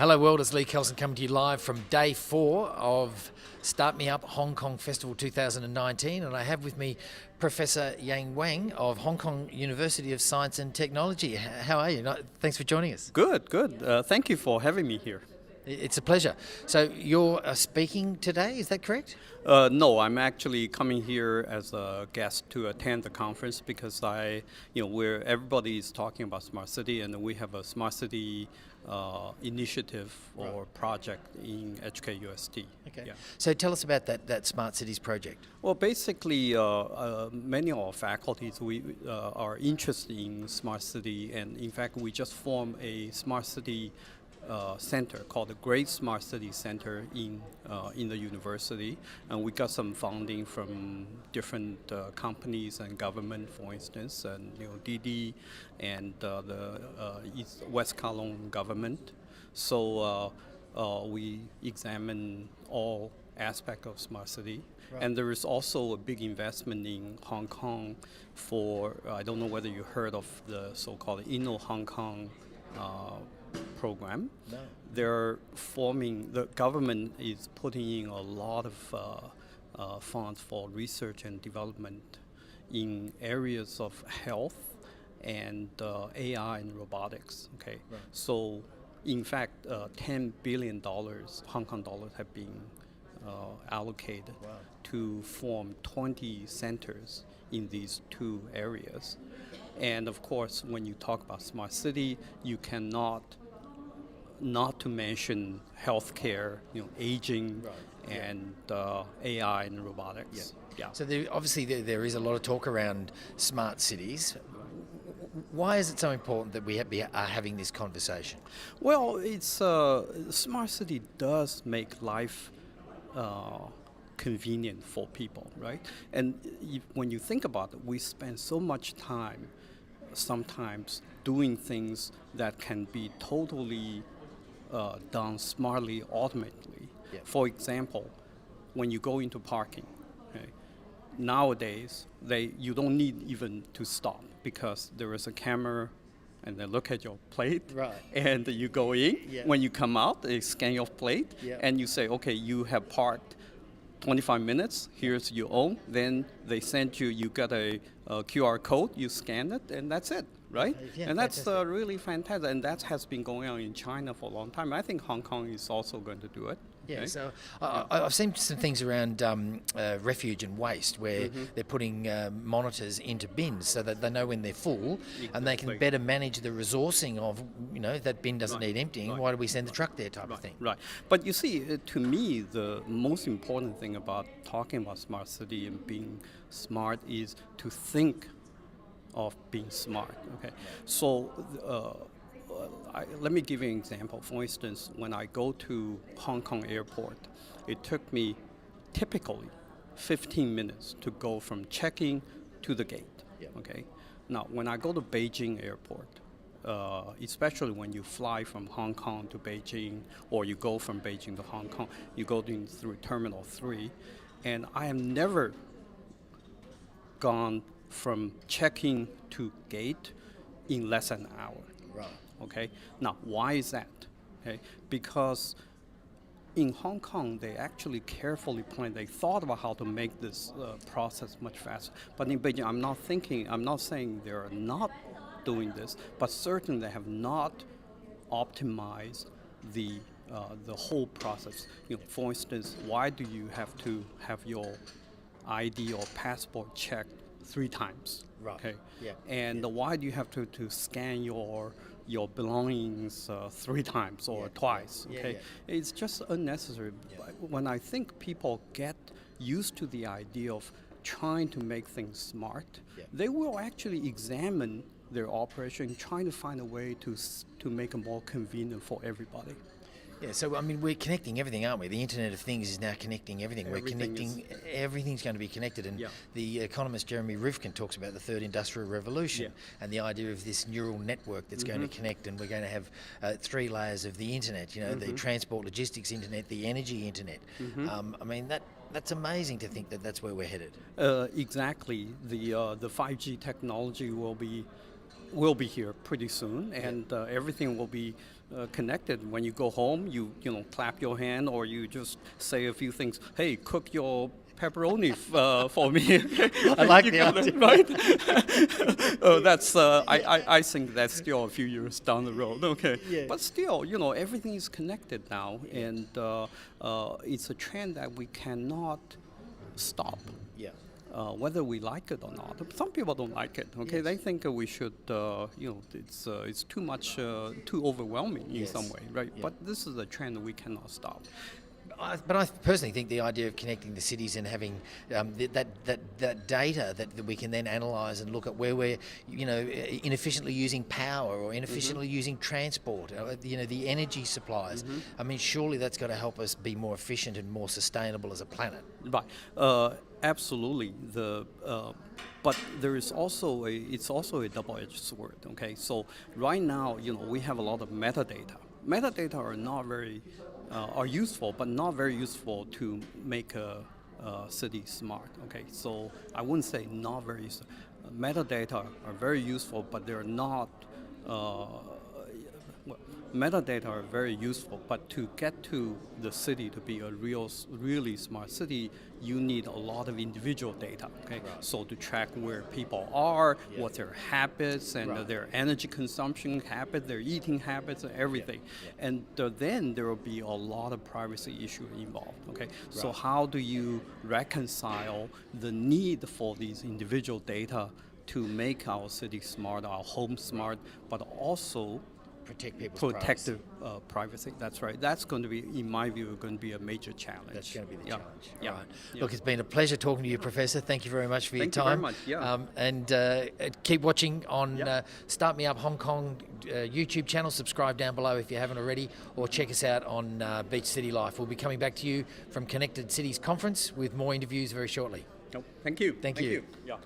Hello world, it's Lee Kelson coming to you live from day 4 of Start Me Up Hong Kong Festival 2019, and I have with me Professor Wang of Hong Kong University of Science and Technology. How are you? Thanks for joining us. Good. Thank you for having me here. It's a pleasure. So you're speaking today, is that correct? No, I'm actually coming here as a guest to attend the conference because where everybody is talking about smart city, and we have a smart city initiative or project in HKUST. Okay. Yeah. So tell us about that Smart Cities project. Well, basically, many of our faculties we are interested in smart city, and in fact, we just formed a smart city center called the Great Smart City Center in the university, and we got some funding from different companies and government, for instance, and DD and the West Kowloon government. So we examine all aspects of smart city. Right. And there is also a big investment in Hong Kong for, I don't know whether you heard of the so-called Hong Kong program. No. The government is putting in a lot of funds for research and development in areas of health and AI and robotics. Okay, right. So in fact, $10 billion Hong Kong dollars have been allocated. Wow. To form 20 centers in these two areas. And of course, when you talk about smart city, you cannot not to mention healthcare, aging, right. And AI and robotics. Yeah. So obviously there is a lot of talk around smart cities. Why is it so important that we are having this conversation? Well, it's smart city does make life convenient for people, right? And when you think about it, we spend so much time sometimes doing things that can be totally done smartly, automatically. Yeah. For example, when you go into parking, okay, nowadays you don't need even to stop because there is a camera and they look at your plate, right. And you go in. Yeah. When you come out, they scan your plate. Yeah. And you say, okay, you have parked 25 minutes, here's your own. Then they send you got a QR code, you scan it, and that's it, right? Yeah, and that's really fantastic. And that has been going on in China for a long time. I think Hong Kong is also going to do it. Yeah, so I've seen some things around refuge and waste where they're putting monitors into bins so that they know when they're full. Exactly. And they can better manage the resourcing of, that bin doesn't need emptying. Right. Why do we send the truck there type of thing? Right. But you see, to me, the most important thing about talking about smart city and being smart is to think of being smart. Okay. So let me give you an example. For instance, when I go to Hong Kong airport, it took me typically 15 minutes to go from check-in to the gate. Yep. Okay. Now, when I go to Beijing airport, especially when you fly from Hong Kong to Beijing, or you go from Beijing to Hong Kong, you go through Terminal 3, and I have never gone from check-in to gate in less than an hour. Right. Okay. Now, why is that? Okay, because in Hong Kong, they actually carefully planned. They thought about how to make this process much faster. But in Beijing, I'm not saying they're not doing this, but certainly they have not optimized the whole process. For instance, why do you have to have your ID or passport checked 3 times? Right. Okay. Yeah. And why do you have to scan your belongings 3 times or twice? Okay. Yeah. It's just unnecessary. Yeah. When I think people get used to the idea of trying to make things smart, they will actually examine their operation, trying to find a way to make it more convenient for everybody. Yeah, so we're connecting everything, aren't we? The Internet of Things is now connecting everything. Everything's going to be connected. And the economist Jeremy Rifkin talks about the third industrial revolution and the idea of this neural network that's going to connect, and we're going to have 3 layers of the Internet, the transport logistics Internet, the energy Internet. That's amazing to think that that's where we're headed. Exactly. The 5G technology will be will be here pretty soon, and everything will be connected. When you go home, you clap your hand, or you just say a few things. Hey, cook your pepperoni for me. I like the idea. Right? That's I think that's still a few years down the road. Okay, Yeah. but still, everything is connected now, and it's a trend that we cannot stop. Yeah. Whether we like it or not. Some people don't like it. Okay, Yes. they think we should. It's too much, too overwhelming in Yes. some way, right? Yeah. But this is a trend we cannot stop. But I personally think the idea of connecting the cities and having that data that we can then analyse and look at where we're inefficiently using power or inefficiently using transport, the energy supplies. I mean, surely that's got to help us be more efficient and more sustainable as a planet. Right. Absolutely. But there is also it's also a double-edged sword. Okay. So right now, we have a lot of metadata. Metadata are not very are useful, but not very useful to make a city smart. Okay. So I wouldn't say not very useful. Metadata are very useful, but they're not. Metadata are very useful, but to get to the city to be a really smart city, you need a lot of individual data. Okay, Right. so to track where people are, what their habits and Right. their energy consumption habits, their eating habits, and everything, and then there will be a lot of privacy issues involved. Okay, so Right. how do you reconcile the need for these individual data to make our city smart, our home smart, but also Protect people's protect privacy. the privacy. That's right. That's going to be, in my view, going to be a major challenge. That's going to be the challenge. Yeah. Right. Yeah. Look, it's been a pleasure talking to you, Professor. Thank you very much for Thank your you very time. much, yeah. And keep watching on Yeah. Start Me Up Hong Kong YouTube channel. Subscribe down below if you haven't already, or check us out on Beach City Life. We'll be coming back to you from Connected Cities Conference with more interviews very shortly. No, thank you. Thank you. Yeah.